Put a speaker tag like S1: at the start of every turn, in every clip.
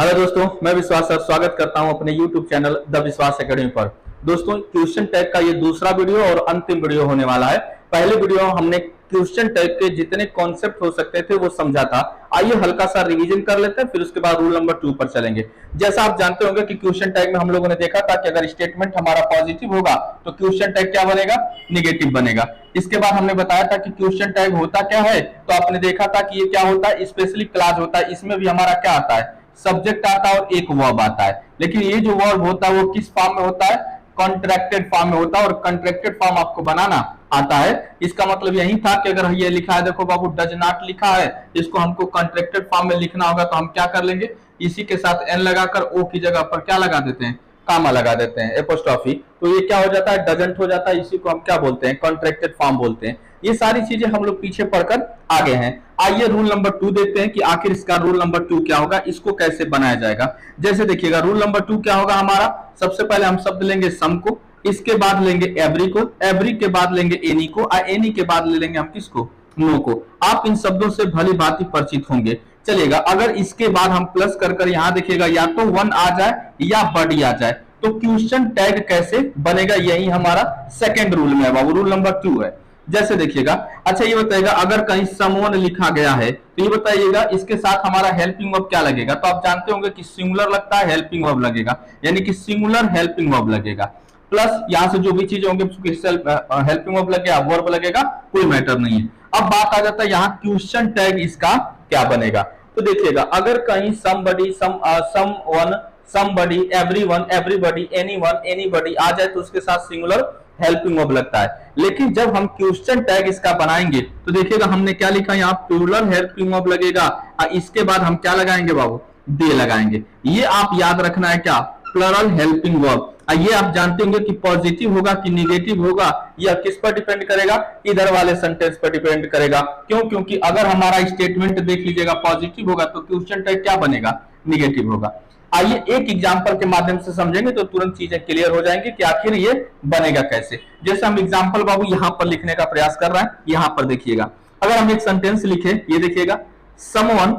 S1: Hello दोस्तों, मैं विश्वास सर स्वागत करता हूं अपने YouTube चैनल द विश्वास एकेडमी पर। दोस्तों, क्वेश्चन टैग का ये दूसरा वीडियो और अंतिम वीडियो होने वाला है। पहले वीडियो हमने क्वेश्चन टैग के जितने कॉन्सेप्ट हो सकते थे वो समझा था। आइए हल्का सा रिवीजन कर लेते हैं, फिर उसके बाद रूल नंबर 2 पर चलेंगे। जैसा आप जानते होंगे कि क्वेश्चन टैग में हम लोगों ने देखा था कि अगर स्टेटमेंट हमारा पॉजिटिव होगा तो क्वेश्चन टैग क्या बनेगा, निगेटिव बनेगा। इसके बाद हमने बताया था कि क्वेश्चन टैग होता क्या है, तो आपने देखा था कि ये क्या होता है, स्पेशली क्लास होता है। इसमें भी हमारा क्या आता है, सब्जेक्ट आता है और एक वर्ब आता है। लेकिन ये जो वर्ब होता है वो किस फॉर्म में होता है, कॉन्ट्रैक्टेड फॉर्म में होता है। और कॉन्ट्रैक्टेड फॉर्म आपको बनाना आता है। इसका मतलब यही था कि अगर ये लिखा है, देखो बाबू डज नॉट लिखा है, इसको हमको कॉन्ट्रैक्टेड फॉर्म में लिखना होगा तो हम क्या कर लेंगे, इसी के साथ एन लगाकर ओ की जगह पर क्या लगा देते हैं, कामा लगा देते हैं, एपोस्ट्रोफी। तो ये क्या हो जाता है, डजंट हो जाता है। इसी को हम क्या बोलते हैं, कॉन्ट्रैक्टेड फॉर्म बोलते हैं। ये सारी चीजें हम लोग पीछे पढ़कर आगे हैं। आइए रूल नंबर 2 देखते हैं कि आखिर इसका रूल नंबर 2 क्या होगा, इसको कैसे बनाया जाएगा। जैसे देखिएगा, रूल नंबर 2 क्या होगा हमारा, सबसे पहले हम शब्द लेंगे सम को, इसके बाद लेंगे एवरी को, एवरी के बाद लेंगे एनी को, एनी के बाद ले लेंगे हम किसको, नो को। आप इन शब्दों से भली भांति परिचित होंगे। चलिएगा, अगर इसके बाद हम प्लस कर यहाँ देखिएगा, या तो 1 आ जाए या बड़ी आ जाए, तो क्वेश्चन टैग कैसे बनेगा, यही हमारा सेकंड रूल में है बाबू, रूल नंबर 2 है। जैसे देखिएगा, अच्छा ये बताइएगा, अगर कहीं समवन लिखा गया है तो ये बताइएगा इसके साथ हमारा हेल्पिंग वर्ब क्या लगेगा। तो आप जानते होंगे कि सिंगुलर लगता है, हेल्पिंग वर्ब लगेगा, यानी कि सिंगुलर हेल्पिंग वर्ब लगेगा। प्लस यहां से जो भी चीज होंगे हेल्पिंग वर्ब लगेगा, वर्ब लगेगा, कोई मैटर नहीं है। अब बात आ जाता है यहाँ क्वेश्चन टैग इसका क्या बनेगा। तो देखिएगा, अगर कहीं somebody, someone, somebody, everyone, everybody, anyone, anybody आ जाए तो उसके साथ सिंगुलर हेल्पिंग वर्ब लगता है। लेकिन जब हम क्वेश्चन टैग इसका बनाएंगे तो देखिएगा हमने क्या लिखा, यहाँ प्लूरल हेल्पिंग वर्ब लगेगा और इसके बाद हम क्या लगाएंगे बाबू, दे लगाएंगे। ये आप याद रखना है, क्या, प्लूरल हेल्पिंग वर्ब। ये आप जानते होंगे कि पॉजिटिव होगा कि निगेटिव होगा, यह किस पर डिपेंड करेगा, इधर वाले सेंटेंस पर डिपेंड करेगा। क्यों, क्योंकि अगर हमारा स्टेटमेंट देख लीजिएगा पॉजिटिव होगा तो क्वेश्चन टैग क्या बनेगा, निगेटिव होगा। आइए एक एग्जांपल के माध्यम से समझेंगे तो तुरंत चीजें क्लियर हो जाएंगी कि आखिर ये बनेगा कैसे। जैसे हम एग्जांपल बाबू यहां पर लिखने का प्रयास कर रहे हैं, यहां पर देखिएगा, अगर हम एक सेंटेंस लिखें, ये देखिएगा, समवन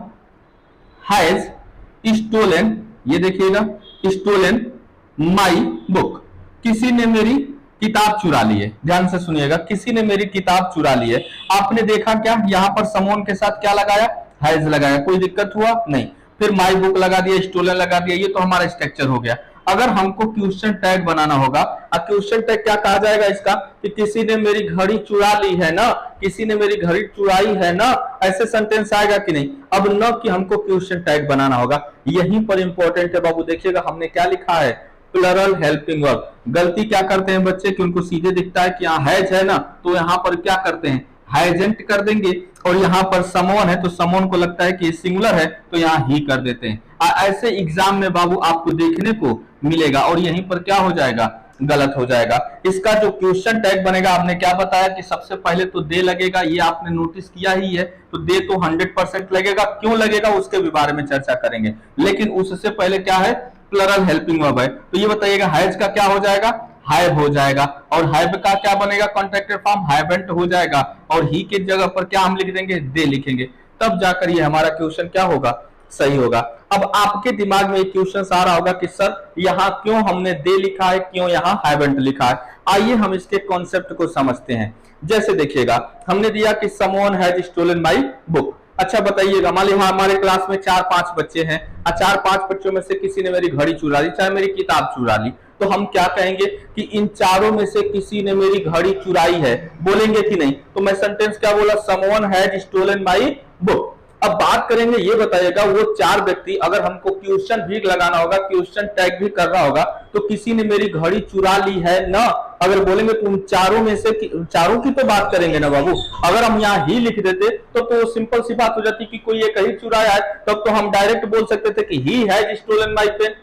S1: हैज स्टोलन, ये देखिएगा, स्टोलन माई बुक, किसी ने मेरी किताब चुरा ली है। ध्यान से सुनिएगा, किसी ने मेरी किताब चुरा ली है। आपने देखा क्या, यहां पर समवन के साथ क्या लगाया, हैज लगाया, कोई दिक्कत हुआ नहीं। फिर माई बुक लगा दिया, स्टोलन लगा दिया, ये तो हमारा स्ट्रक्चर हो गया। अगर हमको क्वेश्चन टैग बनाना होगा, और क्वेश्चन टैग क्या कहा जाएगा इसका, कि किसी ने मेरी घड़ी चुरा ली है ना, किसी ने मेरी घड़ी चुराई है ना, ऐसे सेंटेंस आएगा कि नहीं। अब न कि हमको क्वेश्चन टैग बनाना होगा, यहीं पर इंपॉर्टेंट है बाबू। देखिएगा हमने क्या लिखा है, प्लूरल हेल्पिंग वर्ब। गलती क्या करते हैं बच्चे कि उनको सीधे दिखता है कि यहाँ हैज है ना, तो यहाँ पर क्या करते हैं, हैजेंट कर देंगे। और यहाँ पर समवन है तो समवन को लगता है कि सिंगुलर है तो यहाँ ही कर देते हैं। ऐसे एग्जाम में बाबू आपको देखने को मिलेगा और यहीं पर क्या हो जाएगा, गलत हो जाएगा। इसका जो क्वेश्चन टैग बनेगा, आपने क्या बताया कि सबसे पहले तो दे लगेगा, ये आपने नोटिस किया ही है। तो दे तो 100% लगेगा, क्यों लगेगा उसके भी बारे में चर्चा करेंगे। लेकिन उससे पहले क्या है, प्लूरल हेल्पिंग वर्ब है। तो ये बताइएगा हैज का क्या हो जाएगा, हैव हो जाएगा। और हैव का क्या बनेगा, कॉन्ट्रैक्टेड फॉर्म हैवंट हो जाएगा। और ही के जगह पर क्या हम लिख देंगे, दे लिखेंगे, तब जाकर ये हमारा क्वेश्चन क्या होगा, सही होगा। अब आपके दिमाग में एक क्वेश्चन आ रहा होगा कि सर यहाँ क्यों हमने दे लिखा है, क्यों यहाँ हैवंट लिखा है। आइए हम इसके कॉन्सेप्ट को समझते हैं। जैसे देखिएगा, हमने दिया कि someone has stolen my book. अच्छा बताइएगा, मान लीजिए हमारे क्लास में 4-5 बच्चे हैं, 4-5 बच्चों में से किसी ने मेरी घड़ी चुरा ली, चाहे मेरी किताब चुरा ली, तो हम क्या कहेंगे कि इन चारों में से किसी ने मेरी घड़ी चुराई है, बोलेंगे कि नहीं। तो मैं सेंटेंस क्या बोला, someone has stolen my book. अब बात करेंगे, ये बताइएगा वो 4 व्यक्ति, अगर हमको क्वेश्चन भी लगाना होगा, क्वेश्चन टैग भी करना होगा, तो किसी ने मेरी घड़ी चुरा ली है ना, अगर बोलेंगे तो उन चारों में से चारों की तो बात करेंगे ना बाबू। अगर हम यहाँ ही लिख देते तो सिंपल सी बात हो जाती कि कोई एक ही चुराया है, तब तो हम डायरेक्ट बोल सकते थे कि he has stolen my pen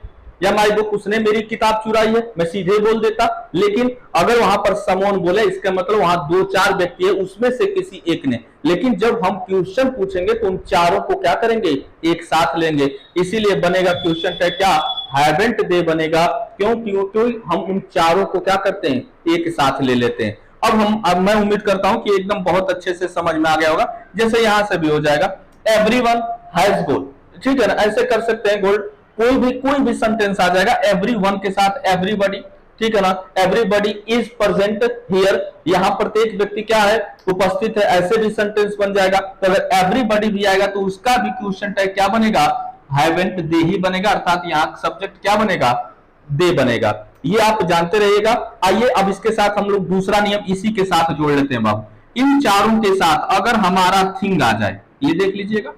S1: या माई बुक, उसने मेरी किताब चुराई है, मैं सीधे बोल देता। लेकिन अगर वहां पर समवन बोले, इसका मतलब वहां 2-4 व्यक्ति है, उसमें से किसी एक ने। लेकिन जब हम क्वेश्चन पूछेंगे तो उन चारों को क्या करेंगे, एक साथ लेंगे। इसीलिए बनेगा क्वेश्चन टैग क्या, हैवंट दे बनेगा। क्यों, क्योंकि हम उन चारों को क्या करते हैं, एक साथ ले लेते हैं। अब मैं उम्मीद करता हूं कि एकदम बहुत अच्छे से समझ में आ गया होगा। जैसे यहां से भी हो जाएगा, एवरीवन हैज गोल्ड, ठीक है ना, ऐसे कर सकते हैं, गोल्ड कोई भी सेंटेंस आ जाएगा एवरीवन के साथ एवरीबॉडी, ठीक है ना, एवरीबॉडी इज प्रेजेंट हियर, यहां प्रत्येक व्यक्ति क्या है, उपस्थित है, ऐसे भी सेंटेंस बन जाएगा। तो अगर एवरीबॉडी भी आएगा तो उसका भी क्वेश्चन टैग क्या बनेगा, हैवंट दे ही बनेगा, अर्थात यहां सब्जेक्ट क्या बनेगा, दे बनेगा। ये आप जानते रहिएगा। आइए अब इसके साथ हम लोग दूसरा नियम इसी के साथ जोड़ लेते हैं बाबू। इन चारों के साथ अगर हमारा थिंग आ जाए, ये देख लीजिएगा,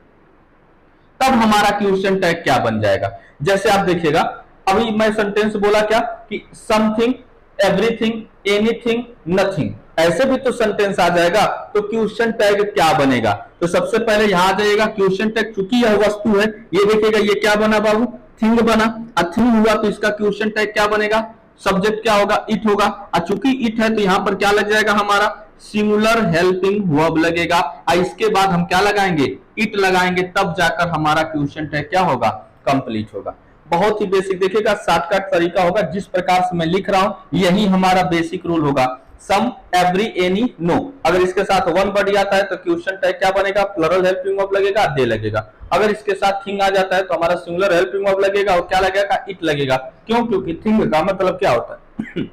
S1: तब हमारा क्वेश्चन टैग क्या बन जाएगा। जैसे आप देखिएगा, अभी मैं सेंटेंस बोला क्या कि समथिंग, एवरीथिंग, एनीथिंग, नथिंग, ऐसे भी तो सेंटेंस आ जाएगा, तो क्वेश्चन टैग क्या बनेगा। तो सबसे पहले यहां आ जाइएगा क्वेश्चन टैग, चूंकि यह वस्तु है, ये देखिएगा ये क्या बना बाबू, थिंग बना। थिंग हुआ तो इसका क्वेश्चन टैग क्या बनेगा, सब्जेक्ट क्या होगा, इट होगा। चूंकि इट है तो यहां पर क्या लग जाएगा, हमारा सिंगुलर हेल्पिंग वर्ब लगेगा। इसके बाद हम क्या लगाएंगे, इट लगाएंगे, तब जाकर हमारा क्वेश्चन टैग क्या होगा, कंप्लीट होगा। बहुत ही बेसिक देखिएगा, शॉर्टकट तरीका होगा, जिस प्रकार से मैं लिख रहा हूं यही हमारा बेसिक रूल होगा। सम, एवरी, एनी, नो, अगर इसके साथ वन बॉडी आता है तो क्वेश्चन टैग क्या बनेगा, प्लरल हेल्पिंग वर्ब लगेगा, दे लगेगा। अगर इसके साथ थिंग आ जाता है तो हमारा सिंगुलर हेल्पिंग वर्ब लगेगा और क्या लगेगा, इट लगेगा। क्यों, क्योंकि थिंग का मतलब क्या होता है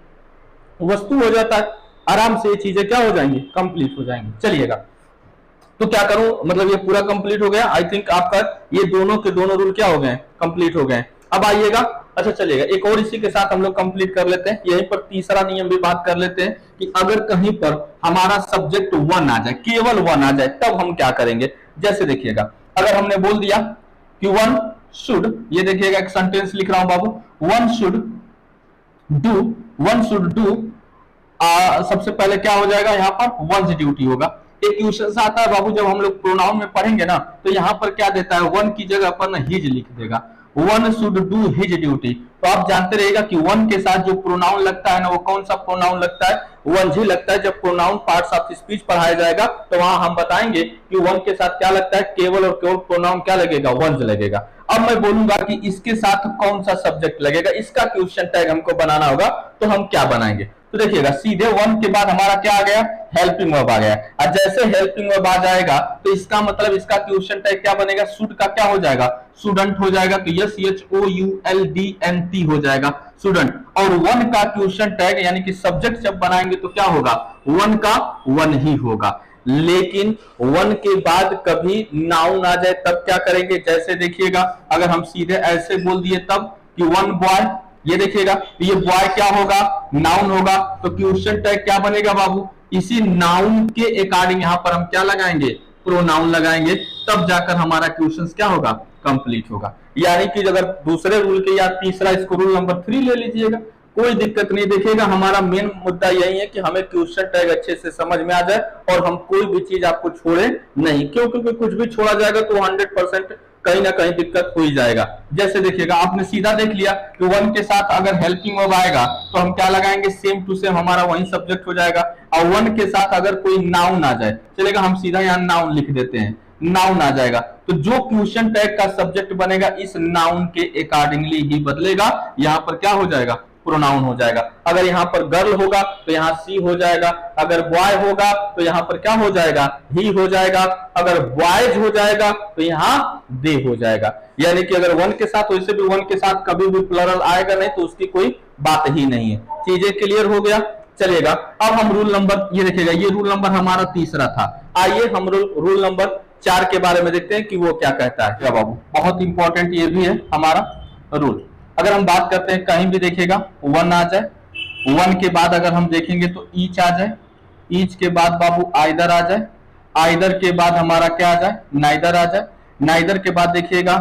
S1: वस्तु हो जाता है। आराम से ये चीजें क्या हो जाएंगी, कंप्लीट हो जाएंगी। चलिएगा, तो क्या करूं, मतलब ये पूरा कंप्लीट हो गया। आई थिंक आपका ये दोनों के दोनों रूल क्या हो गए, कंप्लीट हो गए। अब आइएगा, अच्छा चलिएगा, एक और इसी के साथ हम लोग कंप्लीट कर लेते हैं। यहीं पर तीसरा नियम भी बात कर लेते हैं कि अगर कहीं पर हमारा सब्जेक्ट वन आ जाए, केवल वन आ जाए, तब हम क्या करेंगे। जैसे देखिएगा, अगर हमने बोल दिया कि वन शुड, ये देखिएगा एक सेंटेंस लिख रहा हूं बाबू, वन शुड डू, सबसे पहले क्या हो जाएगा, यहाँ पर वंस ड्यूटी होगा। एक क्वेश्चन आता है बाबू, जब हम लोग प्रोनाउन में पढ़ेंगे ना, तो यहाँ पर क्या देता है, वन की जगह पर ना हिज लिख देगा, one should do his duty. तो आप जानते रहिएगा कि वन के साथ जो प्रोनाउन लगता है ना, वो कौन सा प्रोनाउन लगता है, वन ही लगता है। जब प्रोनाउन पार्ट्स ऑफ स्पीच पढ़ाया जाएगा तो वहां हम बताएंगे कि वन के साथ क्या लगता है, केवल और केवल प्रोनाउन क्या लगेगा, वंस लगेगा। अब मैं बोलूंगा कि इसके साथ कौन सा सब्जेक्ट लगेगा, इसका क्वेश्चन टैग हमको बनाना होगा, तो हम क्या बनाएंगे। तो देखिएगा, सीधे वन के बाद हमारा क्या आ गया, हेल्पिंग वर्ब आ गया। और जैसे हेल्पिंग वर्ब आ जाएगा तो इसका मतलब इसका क्वेश्चन टैग क्या बनेगा, शुड का क्या हो जाएगा, स्टूडेंट हो जाएगा। तो SHOULDNT हो जाएगा, स्टूडेंट। और वन का क्वेश्चन टैग यानी कि सब्जेक्ट जब बनाएंगे तो क्या होगा, वन का वन ही होगा। लेकिन वन के बाद कभी नाउन आ जाए तब क्या करेंगे। जैसे देखिएगा, अगर हम सीधे ऐसे बोल दिए तब कि वन बॉय, ये देखिएगा, ये बॉय क्या होगा, नाउन होगा। तो क्वेश्चन टैग क्या बनेगा बाबू, इसी नाउन के अकॉर्डिंग यहां पर हम क्या लगाएंगे, प्रोनाउन लगाएंगे, तब जाकर हमारा क्वेश्चन क्या होगा, कंप्लीट होगा। यानी कि अगर दूसरे रूल के या तीसरा, इसको रूल नंबर 3 ले लीजिएगा, कोई दिक्कत नहीं। देखिएगा, हमारा मेन मुद्दा यही है कि हमें क्वेश्चन टैग अच्छे से समझ में आ जाए और हम कोई भी चीज आपको छोड़े नहीं। क्यों, क्योंकि कुछ भी छोड़ा जाएगा तो 100% कहीं ना कहीं दिक्कत हो ही जाएगा। जैसे देखिएगा, आपने सीधा देख लिया कि वन के साथ अगर हेल्पिंग वर्ब आएगा तो हम क्या लगाएंगे, सेम टू सेम हमारा वही सब्जेक्ट हो जाएगा। और वन के साथ अगर कोई नाउन आ जाए, चलेगा, हम सीधा यहाँ नाउन लिख देते हैं, नाउन आ जाएगा। तो जो क्वेश्चन टैग का सब्जेक्ट बनेगा इस नाउन के अकॉर्डिंगली ही बदलेगा। यहाँ पर क्या हो जाएगा, प्रोनाउन हो जाएगा। अगर यहाँ पर गर्ल होगा तो यहाँ सी हो जाएगा, अगर बॉय होगा तो यहाँ पर क्या हो जाएगा, ही हो जाएगा, अगर बॉयज हो जाएगा तो यहाँ दे हो जाएगा। यानी कि अगर वन के साथ, वैसे भी वन के साथ कभी भी प्लरल आएगा नहीं तो उसकी कोई बात ही नहीं है। चीजें क्लियर हो गया। चलेगा, अब हम रूल नंबर, ये देखिएगा, ये रूल नंबर हमारा तीसरा था। आइए हम रूल नंबर 4 के बारे में देखते हैं कि वो क्या कहता है। क्या बाबू, बहुत इंपॉर्टेंट ये भी है हमारा रूल। अगर हम बात करते हैं, कहीं भी देखिएगा वन आ जाए, वन के बाद अगर हम देखेंगे तो ईच आ जाए, ईच के बाद बाबू आइदर आ जाए, आइदर के बाद हमारा क्या आ जाए, नाइदर आ जाए, नाइदर के बाद देखिएगा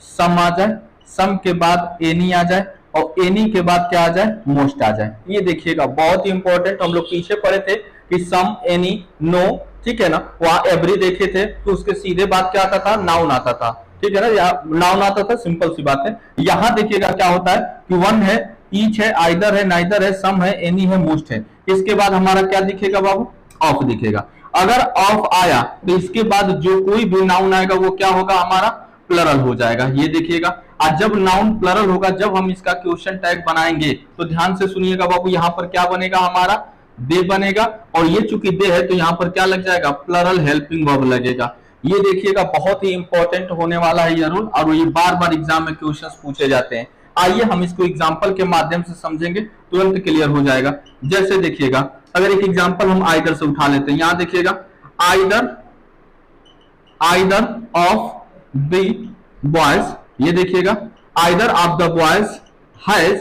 S1: सम आ जाए, सम के बाद एनी आ जाए, और एनी के बाद क्या आ जाए, मोस्ट आ जाए। ये देखिएगा बहुत ही इंपॉर्टेंट, हम लोग पीछे पढ़े थे कि सम, एनी, नो, ठीक है ना, वहां एवरी देखे थे तो उसके सीधे बाद क्या आता था, नाउन आता था, ठीक है ना, यहाँ नाउन आता था, सिंपल सी बात है। यहाँ देखिएगा क्या होता है कि वन है, ईच है, आइदर है, नाइदर है, सम है, एनी है, मोस्ट है। इसके बाद हमारा क्या दिखेगा बाबू, ऑफ दिखेगा। अगर ऑफ आया तो इसके बाद जो कोई भी नाउन आएगा वो क्या होगा, हमारा प्लरल हो जाएगा। ये देखिएगा, आज जब नाउन प्लरल होगा, जब हम इसका क्वेश्चन टैग बनाएंगे तो ध्यान से सुनिएगा बाबू, यहाँ पर क्या बनेगा, हमारा दे बनेगा। और ये चूंकि दे है तो यहाँ पर क्या लग जाएगा, प्लरल हेल्पिंग वर्ब लगेगा। ये देखिएगा बहुत ही इंपॉर्टेंट होने वाला है ये रूल, और ये बार बार एग्जाम में क्वेश्चंस पूछे जाते हैं। आइए हम इसको एग्जांपल के माध्यम से समझेंगे, तुरंत क्लियर हो जाएगा। जैसे देखिएगा, अगर एक एग्जांपल हम आइदर से उठा लेते हैं, यहां देखिएगा आइदर ऑफ द बॉयज, ये देखिएगा either of the boys has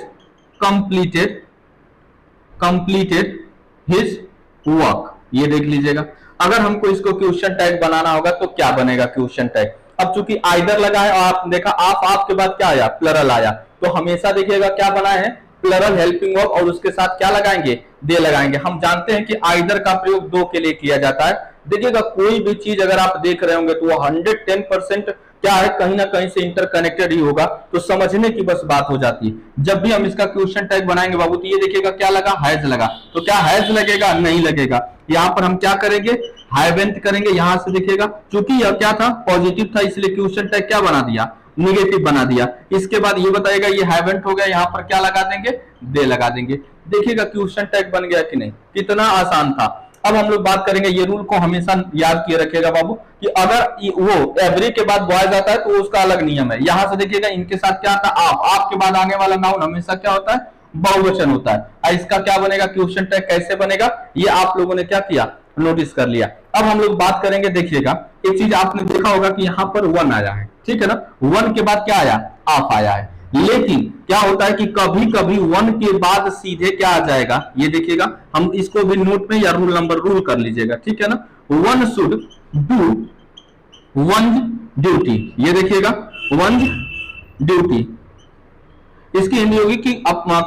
S1: completed his work, ये देख लीजिएगा। अगर हमको इसको क्वेश्चन टैग बनाना होगा तो क्या बनेगा क्वेश्चन टैग। अब चूंकि आइदर लगा है और आप देखा आप के बाद क्या आया, प्लरल आया, तो हमेशा देखिएगा क्या बना है, प्लरल हेल्पिंग वर्ब, और उसके साथ क्या लगाएंगे, दे लगाएंगे। हम जानते हैं कि आइदर का प्रयोग दो के लिए किया जाता है। देखिएगा कोई भी चीज अगर आप देख रहे होंगे तो वो 110% क्या है, कहीं ना कहीं से इंटरकनेक्टेड ही होगा, तो समझने की बस बात हो जाती है। जब भी हम इसका क्वेश्चन टैग बनाएंगे बाबू, तो ये देखिएगा क्या लगा, हैज लगा, तो क्या हैज लगेगा, नहीं लगेगा। यहां पर हम क्या करेंगे, हैवेंट करेंगे। यहां से देखिएगा चूंकि यह क्या था, पॉजिटिव था, इसलिए क्वेश्चन टैग क्या बना दिया, निगेटिव बना दिया। इसके बाद ये बताएगा ये हैवेंट हो गया, यहां पर क्या लगा देंगे, दे लगा देंगे। देखिएगा क्वेश्चन टैग बन गया कि नहीं, कितना आसान था। अब हम लोग बात करेंगे, ये रूल को हमेशा याद किए रखिएगा बाबू, कि अगर वो एवरी के बाद बॉयज आता है तो उसका अलग नियम है। यहां से देखिएगा इनके साथ क्या आता है, आप के बाद आने वाला नाउन हमेशा क्या होता है, बहुवचन होता है। इसका क्या बनेगा, क्वेश्चन टैग कैसे बनेगा, ये आप लोगों ने क्या किया, नोटिस कर लिया। अब हम लोग बात करेंगे, देखिएगा एक चीज आपने देखा होगा कि यहाँ पर वन आया है, ठीक है ना, वन के बाद क्या आया, आप आया है। लेकिन क्या होता है कि कभी कभी वन के बाद सीधे क्या आ जाएगा, ये देखिएगा, हम इसको भी नोट में या रूल नंबर रूल कर लीजिएगा, ठीक है ना। One should do once duty, ये देखिएगा वंस ड्यूटी, इसकी हिंदी होगी कि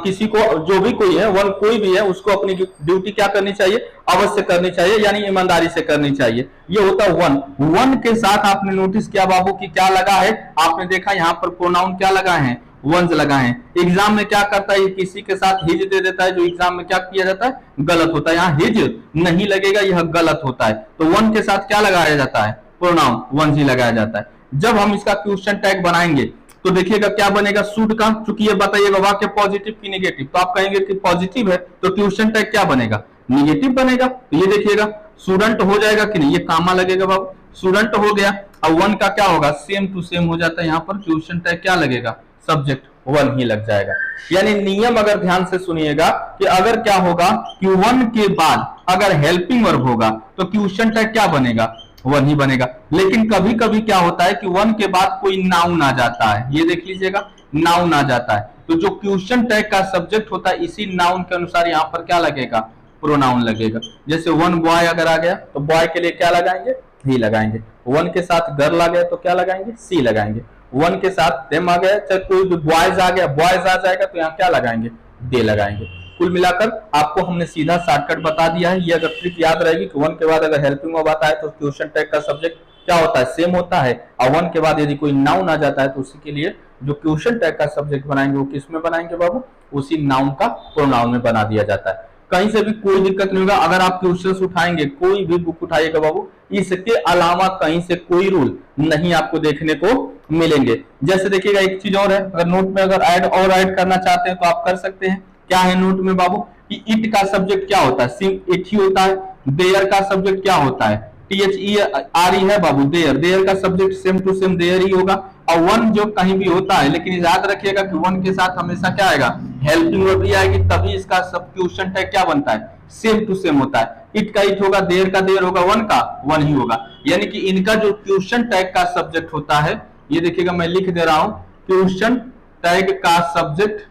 S1: किसी को, जो भी कोई है, वन कोई भी है, उसको अपनी ड्यूटी क्या करनी चाहिए, अवश्य करनी चाहिए, यानी ईमानदारी से करनी चाहिए। ये होता है वन। वन के साथ आपने नोटिस किया बाबू कि क्या लगा है, आपने देखा यहाँ पर प्रोनाउन क्या लगा है, वंस लगा है। एग्जाम में क्या करता है, किसी के साथ हिज दे देता है, जो एग्जाम में क्या किया जाता है, गलत होता है। यहाँ हिज नहीं लगेगा, यह गलत होता है। तो वन के साथ क्या लगाया जाता है, प्रोनाउन वंस ही लगाया जाता है। जब हम इसका क्वेश्चन टैग बनाएंगे तो देखिएगा क्या बनेगा, शुड का, चूंकि ये बताइएगा वाक्य पॉजिटिव की नेगेटिव, तो आप कहेंगे कि पॉजिटिव है तो क्वेश्चन टैग क्या बनेगा, नेगेटिव बनेगा। तो ये देखिएगा स्टूडेंट हो जाएगा कि नहीं, ये कामा लगेगा बाबू, स्टूडेंट हो गया। अब वन का क्या होगा, सेम टू सेम हो जाता है, यहाँ पर क्वेश्चन टैग क्या लगेगा, सब्जेक्ट वन ही लग जाएगा। यानी नियम अगर ध्यान से सुनिएगा कि अगर क्या होगा कि वन के बाद अगर हेल्पिंग वर्ब होगा तो क्वेश्चन टैग क्या बनेगा, वन ही बनेगा। लेकिन कभी कभी क्या होता है कि वन के बाद कोई नाउन आ जाता है, ये देख लीजिएगा नाउन आ जाता है, तो जो क्वेश्चन टैग का सब्जेक्ट होता है इसी नाउन के अनुसार यहाँ पर क्या लगेगा, प्रोनाउन लगेगा। जैसे वन बॉय अगर आ गया तो बॉय के लिए क्या लगाएंगे, ही लगाएंगे। वन के साथ गर्ल आ गया तो क्या लगाएंगे, सी लगाएंगे। वन के साथ देम आ गया, चाहे कोई भी बॉयज आ गया, बॉयज आ जाएगा तो यहाँ क्या लगाएंगे, दे लगाएंगे। कुल मिलाकर आपको हमने सीधा शॉर्टकट बता दिया है। ये अगर ट्रिक याद रहेगी कि वन के बाद अगर हेल्पिंग वर्ब आता है तो क्वेश्चन टैग का सब्जेक्ट क्या होता है, सेम होता है, और वन के बाद यदि कोई नाउन आ जाता है तो उसी के लिए जो क्वेश्चन टैग का सब्जेक्ट बनाएंगे वो किस में बनाएंगे बाबू, उसी नाउन का प्रोनाउन में बना दिया जाता है। कहीं से भी कोई दिक्कत नहीं होगा। अगर आप क्वेश्चंस उठाएंगे, कोई भी बुक उठाइएगा बाबू, इसके अलावा कहीं से कोई रूल नहीं आपको देखने को मिलेंगे। जैसे देखिएगा एक चीज और है, अगर नोट में अगर ऐड करना चाहते हैं तो आप कर सकते हैं। क्या है नोट में बाबू कि इट का सब्जेक्ट क्या होता है, सिर्फ इट ही होता है। देयर का सब्जेक्ट क्या होता है, THERE है बाबू, देयर का subject same to same there ही होगा। और वन जो कहीं भी होता है, लेकिन याद रखिएगा कि वन के साथ हमेशा क्या आएगा, हेल्पिंग वर्ब भी आएगी, तभी इसका सब क्वेश्चन टैग क्या बनता है, सेम टू सेम होता है। इट का इट होगा, देयर का देयर होगा, वन का वन ही होगा। यानी कि इनका जो क्वेश्चन टैग का सब्जेक्ट होता है, ये देखिएगा मैं लिख दे रहा हूं, क्वेश्चन टैग का सब्जेक्ट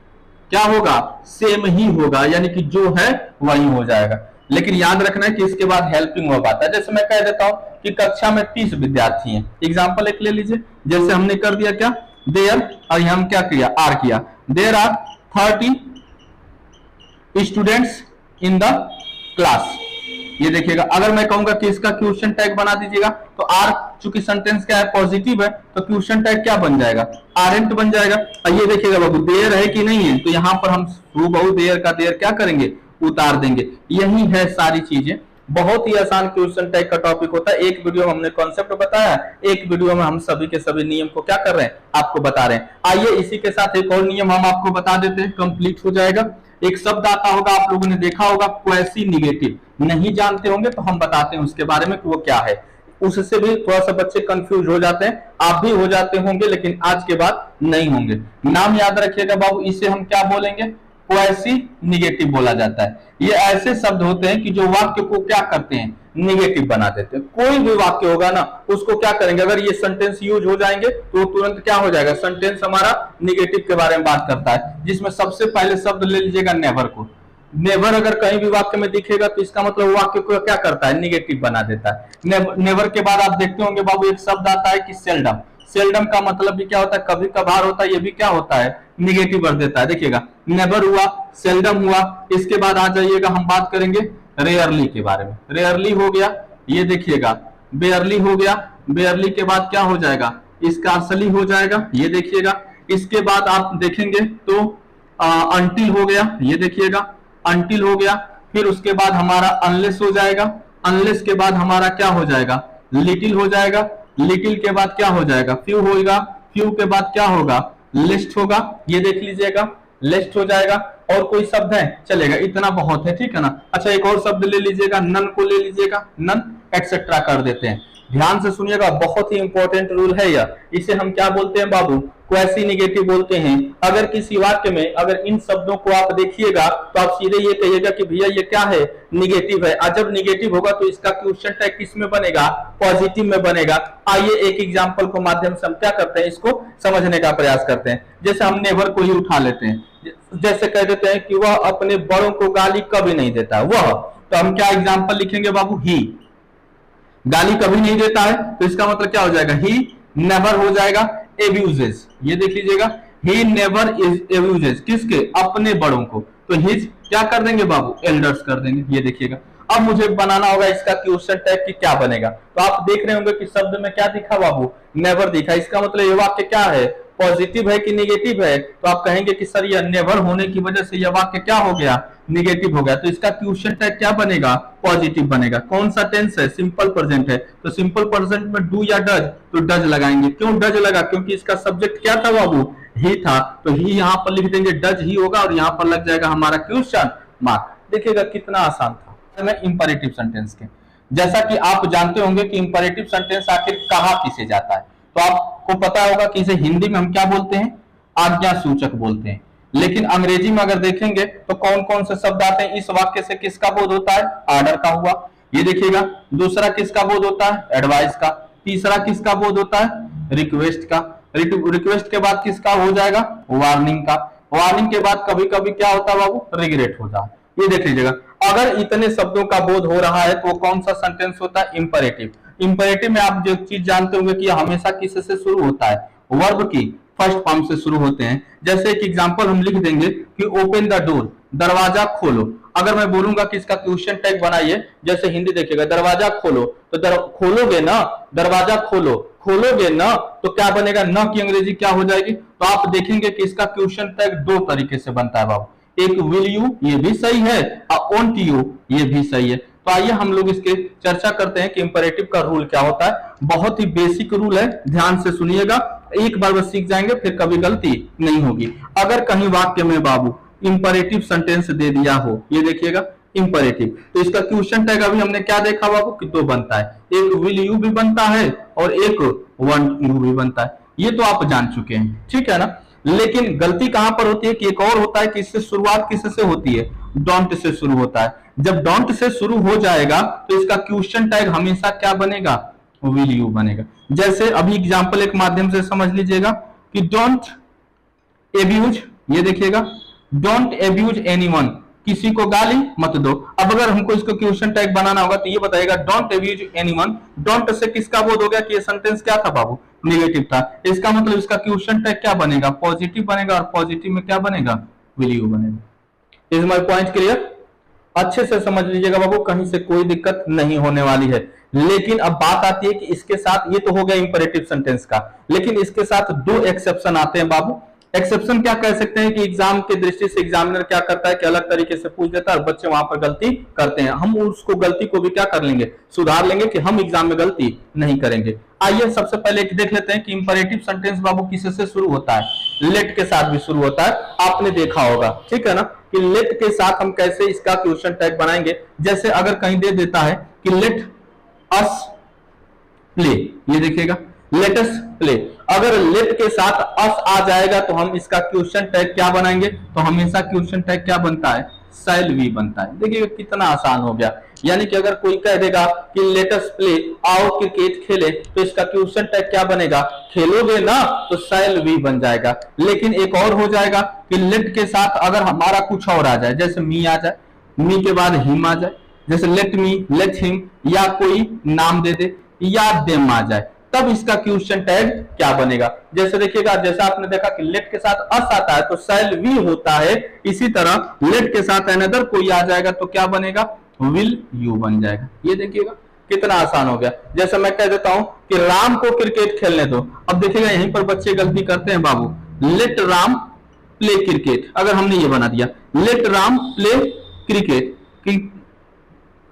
S1: क्या होगा, सेम ही होगा, यानी कि जो है वही हो जाएगा। लेकिन याद रखना है कि इसके बाद हेल्पिंग वर्ब आता है। जैसे मैं कह देता हूं कि कक्षा में 30 विद्यार्थी हैं, एग्जांपल एक ले लीजिए। जैसे हमने कर दिया क्या, देयर, और हम क्या किया, आर किया, there are 30 students in the class. ये देखिएगा, अगर मैं कहूंगा कि इसका क्वेश्चन टैग बना दीजिएगा तो आर, चूंकि सेंटेंस क्या है, पॉजिटिव है, तो क्वेश्चन टैग क्या बन जाएगा, आरंट बन जाएगा। और ये देखिएगा बाबू देयर है कि नहीं है, तो यहाँ पर हम बहु देयर का देयर क्या करेंगे, उतार देंगे। यही है सारी चीजें। बहुत ही आसान क्वेश्चन टैग का टॉपिक होता है। एक वीडियो में हमने कॉन्सेप्ट बताया, एक वीडियो में हम सभी के सभी नियम को क्या कर रहे हैं, आपको बता रहे हैं। आइए इसी के साथ एक और नियम हम आपको बता देते हैं, कंप्लीट हो जाएगा। एक शब्द आता होगा, आप लोगों ने देखा होगा, क्वेसी निगेटिव, नहीं जानते होंगे तो हम बताते हैं उसके बारे में कि वो क्या है। उससे भी थोड़ा सा बच्चे कंफ्यूज हो जाते हैं, आप भी हो जाते होंगे, लेकिन आज के बाद नहीं होंगे। नाम याद रखिएगा बाबू, इसे हम क्या बोलेंगे, क्वासी निगेटिव बोला जाता है। ये ऐसे शब्द होते हैं कि जो वाक्य को क्या करते हैं, निगेटिव बना देते हैं। कोई भी वाक्य होगा ना, उसको क्या करेंगे, अगर ये सेंटेंस यूज हो जाएंगे तो तुरंत क्या हो जाएगा, सेंटेंस हमारा निगेटिव के बारे में बात करता है, जिसमें सबसे पहले शब्द ले लीजिएगा नेवर को। नेवर अगर कहीं भी वाक्य में दिखेगा तो इसका मतलब वाक्य को क्या करता है, निगेटिव बना देता है। नेवर के बाद आप देखते होंगे बाबू एक शब्द आता है कि सेल्डम। सेल्डम का मतलब भी क्या होता है, कभी कभार होता है, ये भी क्या होता है, निगेटिव कर देता है। देखिएगा नेवर हुआ, सेल्डम हुआ, इसके बाद आ जाइएगा हम बात करेंगे रेयरली के बारे में। रेयरली हो गया, ये देखिएगा बेयरली हो गया, बेयरली के बाद क्या हो जाएगा, स्कार्सली हो जाएगा, ये देखिएगा। इसके बाद आप देखेंगे तो अनटिल हो गया, ये देखिएगा अनटिल हो गया। फिर उसके बाद हमारा अनलेस हो जाएगा, अनलेस के बाद हमारा क्या हो जाएगा, लिटिल हो जाएगा, लिटिल के बाद क्या हो जाएगा, फ्यू होगा, फ्यू के बाद क्या होगा, लिस्ट होगा, ये देख लीजिएगा लिस्ट हो जाएगा। और कोई शब्द है, चलेगा, इतना बहुत है, ठीक है ना। अच्छा एक और शब्द ले लीजिएगा, नन को ले लीजिएगा, नन एक्सेट्रा कर देते हैं। ध्यान से सुनिएगा, बहुत ही इंपॉर्टेंट रूल है यह। इसे हम क्या बोलते हैं बाबू, क्वासी निगेटिव बोलते हैं। अगर किसी वाक्य में अगर इन शब्दों को आप देखिएगा तो आप सीधे ये कहिएगा कि भैया ये क्या है, निगेटिव है। और जब निगेटिव होगा तो इसका क्वेश्चन टैग किस में बनेगा, पॉजिटिव में बनेगा। आइए एक एग्जांपल को माध्यम से हम क्या करते हैं, इसको समझने का प्रयास करते हैं। जैसे हम नेवर को ही उठा लेते हैं, जैसे कह देते हैं कि वह अपने बड़ों को गाली कभी नहीं देता, वह, तो हम क्या एग्जाम्पल लिखेंगे बाबू, ही गाली कभी नहीं देता है, तो इसका मतलब क्या हो जाएगा, ही नेवर हो जाएगा एब्यूजेस, ये देख लीजिएगा, ही नेवर एब्यूजेस किसके, अपने बड़ों को। तो हिज क्या कर देंगे बाबू, एल्डर्स कर देंगे, ये देखिएगा। अब मुझे बनाना होगा इसका क्वेश्चन टैग कि क्या बनेगा। तो आप देख रहे होंगे कि शब्द में क्या दिखा बाबू, नेवर दिखा। इसका मतलब ये वाक्य क्या है, पॉजिटिव है कि निगेटिव है। तो आप कहेंगे कि सर यह नेवर होने की वजह से यह वाक्य क्या हो गया, निगेटिव हो गया। तो इसका क्वेश्चन टैग क्या बनेगा, पॉजिटिव बनेगा। कौन सा टेंस है, सिंपल प्रेजेंट है, तो सिंपल प्रेजेंट में डू या डज, तो डज लगाएंगे। क्यों डज लगा, क्योंकि इसका सब्जेक्ट क्या था बाबू, ही था, तो ही यहाँ पर लिख देंगे, डज ही होगा, और यहाँ पर लग जाएगा हमारा क्वेश्चन मार्क। देखिएगा कितना आसान था। इंपरेटिव सेंटेंस के, जैसा कि आप जानते होंगे कि इंपरेटिव सेंटेंस आखिर कहा किसे जाता है, तो आपको पता होगा कि इसे हिंदी में हम क्या बोलते हैं, आज्ञा सूचक बोलते हैं। लेकिन अंग्रेजी में अगर देखेंगे तो कौन कौन से शब्द आते हैं, इस वाक्य से किसका बोध होता है, ऑर्डर का हुआ, ये देखिएगा। दूसरा किसका बोध होता है, एडवाइस का। तीसरा किसका बोध होता है, रिक्वेस्ट का। रिक्वेस्ट के बाद किसका हो जाएगा, वार्निंग का। वार्निंग के बाद कभी कभी क्या होता है बाबू, रिग्रेट होता है, ये देख लीजिएगा। अगर इतने शब्दों का बोध हो रहा है तो वो कौन सा सेंटेंस होता है, इंपरेटिव। इंपरेटिव में आप जो चीज जानते होंगे कि हमेशा किससे शुरू होता है, वर्ब की फर्स्ट फॉर्म से शुरू होते हैं। जैसे एक एग्जांपल हम लिख देंगे कि ओपन द डोर, दरवाजा खोलो। अगर मैं बोलूंगा कि इसका क्वेश्चन टैग बनाइए, जैसे हिंदी देखिएगा, दरवाजा खोलो, तो खोलोगे ना, दरवाजा खोलो, खोलोगे ना, तो क्या बनेगा, न की अंग्रेजी क्या हो जाएगी। तो आप देखेंगे कि इसका क्वेश्चन टैग दो तरीके से बनता है बाबू, एक विल यू, ये भी सही है, और ओंट यू, ये भी सही है। तो आइए हम लोग इसके चर्चा करते हैं कि इंपरेटिव का रूल क्या होता है। बहुत ही बेसिक रूल है, ध्यान से सुनिएगा, एक बार बस सीख जाएंगे फिर कभी गलती नहीं होगी। अगर कहीं वाक्य में बाबू इंपरेटिव सेंटेंस दे दिया हो, ये देखिएगा इंपरेटिव, तो इसका क्वेश्चन टैग अभी हमने क्या देखा बाबू कि दो बनता है, एक विल यू भी बनता है और एक वांट यू भी बनता है। ये तो आप जान चुके हैं, ठीक है ना। लेकिन गलती कहां पर होती है कि एक और होता है कि इससे शुरुआत किससे होती है, डोंट से शुरू होता है। जब डोंट से शुरू हो जाएगा तो इसका क्वेश्चन टैग हमेशा क्या बनेगा, विल यू बनेगा। जैसे अभी एग्जांपल एक माध्यम से समझ लीजिएगा कि डोंट एब्यूज, ये देखिएगा, डोंट एब्यूज एनीवन, किसी को गाली मत दो। अब अगर हमको इसको क्वेश्चन टैग बनाना होगा तो ये बताएगा don't abuse anyone. Don't say किसका बोध हो गया कि ये सेंटेंस क्या था बाबू, नेगेटिव था। इसका मतलब इसका क्वेश्चन टैग क्या बनेगा, पॉजिटिव बनेगा, और पॉजिटिव में क्या बनेगा, विल यू बनेगा। इज माय पॉइंट क्लियर, अच्छे से समझ लीजिएगा बाबू, कहीं से कोई दिक्कत नहीं होने वाली है। लेकिन अब बात आती है कि इसके साथ, ये तो हो गया इंपरेटिव सेंटेंस का, लेकिन इसके साथ दो एक्सेप्शन आते हैं बाबू। एक्सेप्शन क्या कह सकते हैं कि एग्जाम की दृष्टि से एग्जामिनर क्या करता है कि अलग तरीके से पूछ देता है और बच्चे वहां पर गलती करते हैं। हम उसको गलती को भी क्या कर लेंगे, सुधार लेंगे कि हम एग्जाम में गलती नहीं करेंगे। आइए सबसे पहले देख लेते हैं कि इंपरेटिव सेंटेंस बाबू किससे शुरू होता है, लेट के साथ भी शुरू होता है, आपने देखा होगा, ठीक है ना, कि लेट के साथ हम कैसे इसका क्वेश्चन टैग बनाएंगे। जैसे अगर कहीं दे देता है कि लेट अस प्ले, ये देखिएगा लेट अस प्ले। अगर लेट के साथ अस आ जाएगा तो हम इसका क्वेश्चन टैग क्या बनाएंगे, तो हमेशा क्वेश्चन टैग क्या बनता है, शैल वी बनता है। देखिए कितना आसान हो गया। यानी कि अगर कोई कह देगा कि लेट अस प्ले, आओ क्रिकेट खेले, तो इसका क्वेश्चन टैग क्या बनेगा, खेलोगे ना, तो शैल वी बन जाएगा। लेकिन एक और हो जाएगा कि लेट के साथ अगर हमारा कुछ और आ जाए, जैसे मी आ जाए, मी के बाद हिम आ जाए, जैसे लेट मी, लेट हिम, या कोई नाम दे दे, या देम आ जाए, तब इसका क्वेश्चन टैग क्या बनेगा। जैसे देखिएगा, जैसा आपने देखा कि लेट के साथ अस आता है तो शैल वी होता है, इसी तरह लेट के साथ अनदर कोई आ जाएगा तो क्या बनेगा, विल यू बन जाएगा। ये देखिएगा कितना आसान हो गया। जैसे मैं कह देता हूं कि राम को क्रिकेट खेलने दो, अब देखिएगा यहीं पर बच्चे गलती करते हैं बाबू, लेट राम प्ले क्रिकेट। अगर हमने ये बना दिया let Ram play cricket,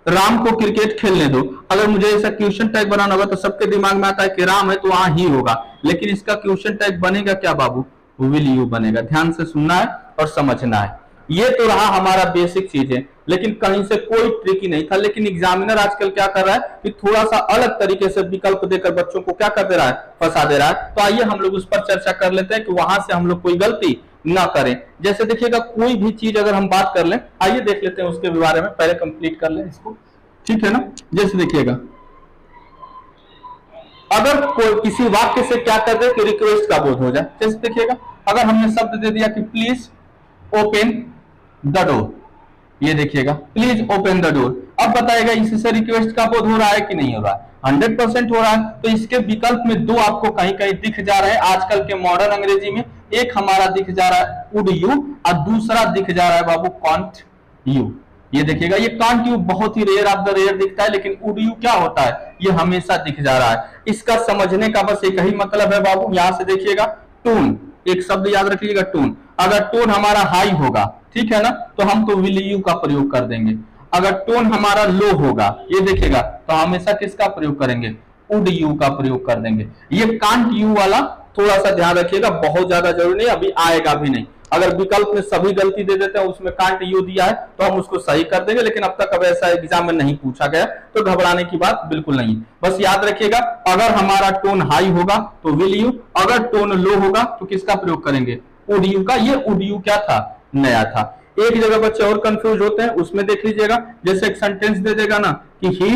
S1: Ram को क्रिकेट खेलने दो, अगर मुझे ऐसा क्वेश्चन टैग बनाना होगा तो सबके दिमाग में आता है कि राम है तो वहां ही होगा, लेकिन इसका क्वेश्चन टैग बनेगा क्या बाबू, विल यू बनेगा। ध्यान से सुनना है और समझना है। ये तो रहा हमारा बेसिक चीज है, लेकिन कहीं से कोई ट्रिक ही नहीं था। लेकिन एग्जामिनर आजकल क्या कर रहा है कि थोड़ा सा अलग तरीके से विकल्प देकर बच्चों को क्या कर दे रहा है, फंसा दे रहा है। तो आइए हम लोग उस पर चर्चा कर लेते हैं कि वहां से हम लोग कोई गलती ना करें। जैसे देखिएगा कोई भी चीज अगर हम बात कर लें, आइए देख लेते हैं उसके बारे में, पहले कंप्लीट कर लें इसको, ठीक है ना। जैसे देखिएगा अगर कोई किसी वाक्य से क्या कर दे कि रिक्वेस्ट का बोध हो जाए, जैसे देखिएगा अगर हमने शब्द दे दिया कि प्लीज ओपन द डोर, ये देखिएगा प्लीज ओपन द डोर, अब बताएगा इससे रिक्वेस्ट का बोध हो रहा है कि नहीं हो रहा है, 100% हो रहा है। तो इसके विकल्प में दो आपको कहीं कहीं दिख जा रहे हैं आजकल के मॉडर्न अंग्रेजी में, एक हमारा दिख जा रहा है वुड यू और दूसरा दिख जा रहा है बाबू कांट यू। ये देखिएगा ये कांट यू बहुत ही रेयर ऑफ द रेयर दिखता है, लेकिन वुड यू क्या होता है, ये हमेशा दिख जा रहा है। इसका समझने का बस एक ही मतलब है बाबू, यहां से देखिएगा टोन, एक शब्द याद रखिएगा टोन। अगर टोन हमारा हाई होगा, ठीक है ना, तो हम तो विल यू का प्रयोग कर देंगे। अगर टोन हमारा लो होगा, ये देखिएगा, तो हमेशा किसका प्रयोग करेंगे, वुड यू का प्रयोग कर देंगे। ये कांट यू वाला थोड़ा सा ध्यान रखिएगा, बहुत ज्यादा जरूरी नहीं, अभी आएगा भी नहीं। अगर विकल्प में सभी गलती दे देते हैं, उसमें कांट यू दिया है तो हम उसको सही कर देंगे, लेकिन अब तक अब ऐसा एग्जाम में नहीं पूछा गया, तो घबराने की बात बिल्कुल नहीं। बस याद रखिएगा अगर हमारा टोन हाई होगा तो विल यू, अगर टोन लो होगा तो किसका प्रयोग करेंगे, वुड यू का। ये वुड यू क्या था, नया था। एक जगह बच्चे और कंफ्यूज होते हैं, उसमें देख लीजिएगा, जैसे एक सेंटेंस दे देगा ना कि ही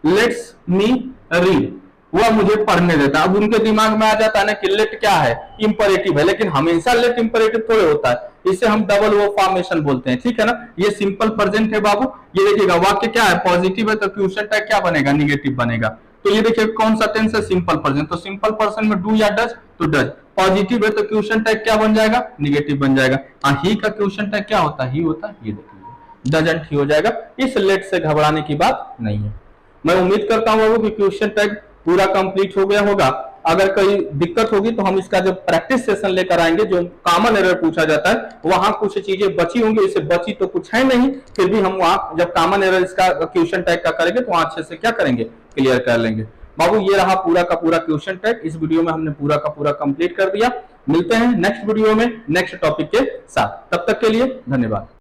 S1: लेट्स मी रीड, वह मुझे पढ़ने देता। अब उनके दिमाग में आ जाता है ना कि लेट क्या है, इंपरेटिव है, लेकिन हमेशा लेट इंपरेटिव थोड़े होता है, इसे हम डबल वो फॉर्मेशन बोलते हैं, ठीक है ना। ये सिंपल प्रेजेंट है बाबू। ये देखिएगा वाक्य क्या है, पॉजिटिव है तो क्वेश्चन टैग क्या बनेगा, निगेटिव बनेगा। तो ये देखिए कौन सा टेंस है, सिंपल प्रेजेंट, तो सिंपल पर्सन में डू या डज, तो डज। पॉजिटिव है तो क्वेश्चन टैग क्या बन जाएगा, निगेटिव बन जाएगा। ही का क्वेश्चन टैग क्या होता है, ही होता है, ये देखिए डजंट ही हो जाएगा। इस लेट से घबराने की बात नहीं है। मैं उम्मीद करता हूं बाबू कि क्वेश्चन टैग पूरा कंप्लीट हो गया होगा। अगर कोई दिक्कत होगी तो हम इसका जो प्रैक्टिस सेशन लेकर आएंगे, जो कॉमन एरर पूछा जाता है, वहां कुछ चीजें बची होंगी, इससे बची तो कुछ है नहीं, फिर भी हम वहां जब कॉमन एरर इसका क्वेश्चन टैग का करेंगे तो वहां अच्छे से क्या करेंगे, क्लियर कर लेंगे। बाबू ये रहा पूरा का पूरा क्वेश्चन टैग, इस वीडियो में हमने पूरा का पूरा कंप्लीट कर दिया। मिलते हैं नेक्स्ट वीडियो में नेक्स्ट टॉपिक के साथ, तब तक के लिए धन्यवाद।